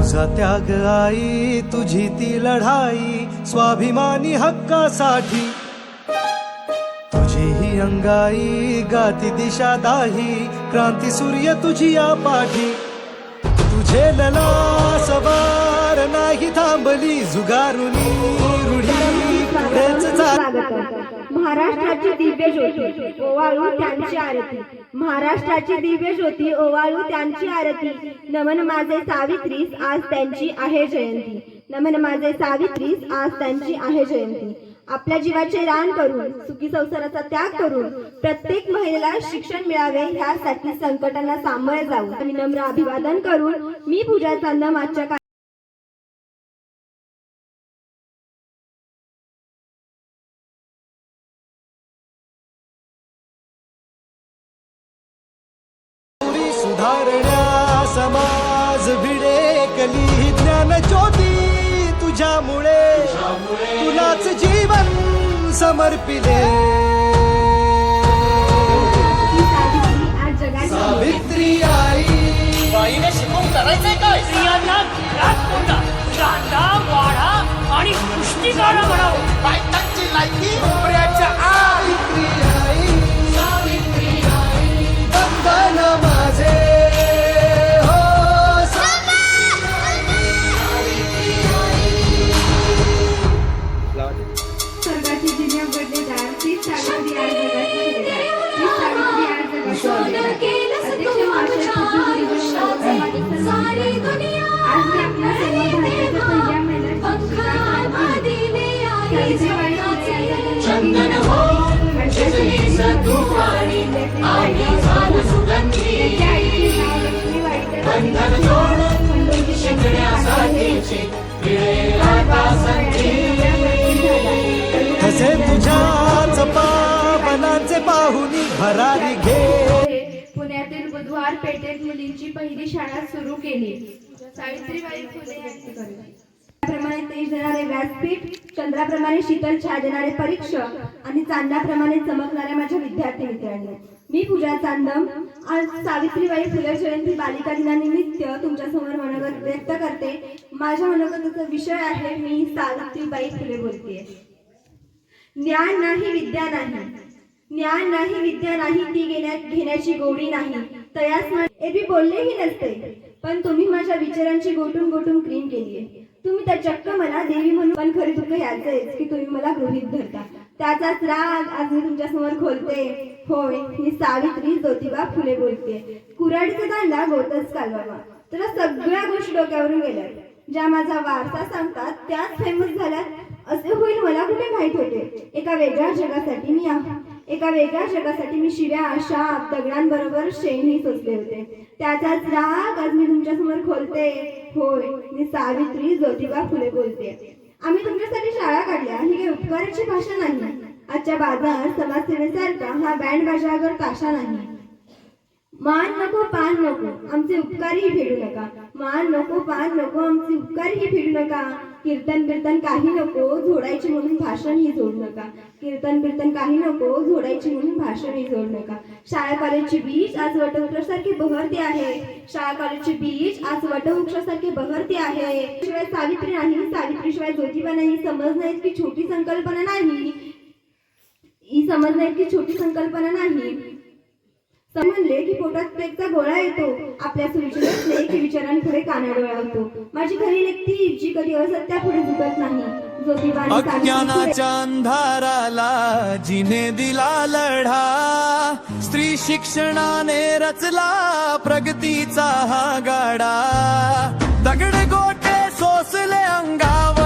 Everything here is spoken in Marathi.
तुझा त्याग आई, तुझी ती लढाई स्वाभिमानी हक्कासाठी, तुझी ही अंगाई गाती दिशा दाही, क्रांती सूर्य तुझी या पाठी, तुझे लला सवार नाही थांबली, जुगारुनी रूढी पुढेच महाराष्ट्राची दिव्य ज्योती ओवाळू त्यांची आरती, महाराष्ट्राची दिव्य ज्योती ओवाळू त्यांची आरती, नमन माझे सावित्रीस आज त्यांची आहे जयंती, नमन माझे सावित्रीस आज त्यांची आहे जयंती. आपल्या जीवाचे रान करून सुखी संसाराचा त्याग करून प्रत्येक महिलेला शिक्षण मिळावे ह्यासाठी संकटांना सामोरे जाऊ आणि नम्र अभिवादन करून मी पूजा चांदम आजच्या सुधारण्या समाज भिडेकली ज्ञान ज्योती तुझ्यामुळे, तुलाच जीवन समर्पिले. सावित्री आई, बाईने शिकवून करायचंय काय? स्त्रियांना घरात कोणता कांदा वाढा आणि पुष्टिकारा म्हणावं. बायकांची लायकी नोकऱ्याच्या सावित्री आई, सावित्री आई, वंदन माझे हो स्वर्गाची जिने उघडलेदार ती सावित्री आज जगाची शिलेदार, ती सावित्री आज जगाची शिलेदार. अध्यक्ष महाशय आज मी आपल्या सर्व भारताच्या पहिल्या महिला तसे तुझ्याच पावनांचे पाहुनी भरारी घे. पुण्यातील बुधवार पेठेत मुलींची पहिली शाळा सुरू केली. सावित्रीबाई फुले यांनी करले. प्रमाणे तेज देणारे व्यासपीठ, चंद्राप्रमाणे शीतल छाया देणारे परीक्षक आणि चांदण्याप्रमाणे चमकणाऱ्या माझ्या विद्यार्थी मित्रांनो, मी पूजा चांदम आज सावित्रीबाई फुले जयंती बालिका दिनानिमित्त तुमच्यासमोर मनोगत व्यक्त करते. माझ्या मनोगताचा विषय आहे मी सावित्रीबाई फुले बोलते. ज्ञान नाही विद्या नाही, ज्ञान नाही विद्या नाही, ती घेण्याची गोडी नाही, तयास एरवी बोललेही नसते, पण तुम्ही माझ्या विचारांची गोटून गोटून क्लीन केली. तुम्ही त्या चक्क मला देवी म्हणून, पण खरी दुःख याचेच की तुम्ही मला गृहीत धरता. त्याचाच राग आज मी तुमच्या समोर खोलते. होय, मी सावित्री ज्योतिबा फुले बोलते. कुऱ्हाडीचा दांडा गोतच कालवावा. तुला सगळ्या गोष्टी डोक्यावरून गेल्या, ज्या माझा वारसा सांगतात त्याच फेमस झाल्यात असे होईल मला कुठे माहित होते. एका वेगळ्या जगासाठी मी शिव्या शाप दगडांबरोबर शेणही सोसले होते. त्याचाच राग आज मी तुमच्या समोर खोलते. होय, मी सावित्री ज्योतिबा फुले बोलते. आम्ही तुमच्यासाठी शाळा काढल्या ही काही उपकाराची भाषा नाही. आजच्या बाजार समाजसेवेसारखा हा बँड बाजारावर ताशा नाही. मान नको पान नको आमचे उपकारही फेडू नका, मान नको पान नको आमचे उपकारही फेडू नका. कीर्तन बिर्तन काही नको झोडायची म्हणून भाषणही जोडू नका, कीर्तन बिर्तन काही नको झोडायची म्हणून भाषणही जोडू नका. शाळा कॉलेजची बीज आज वटवृक्षासारखी बहरते आहे, शाळा कॉलेजची बीज आज वटवृक्षासारखी बहरते आहे. शिवाय सावित्री नाही, सावित्रीशिवाय ज्योतिबा नाही, समज नाहीत की छोटी संकल्पना नाही, ही समज नाहीत की छोटी संकल्पना नाही. म्हणले की पोटात पेकचा गोळा येतो, आपल्या सुविचे नसले की विचारांपुढे कानाडोळा होतो. माझी खरी व्यक्ती जी कधी असत्यापुढे झुकत नाही. अज्ञानाच्या अंधाराला जिने दिला लढा, स्त्री शिक्षणाने रचला प्रगतीचा हा गाडा. दगड गोटे सोसले अंगावर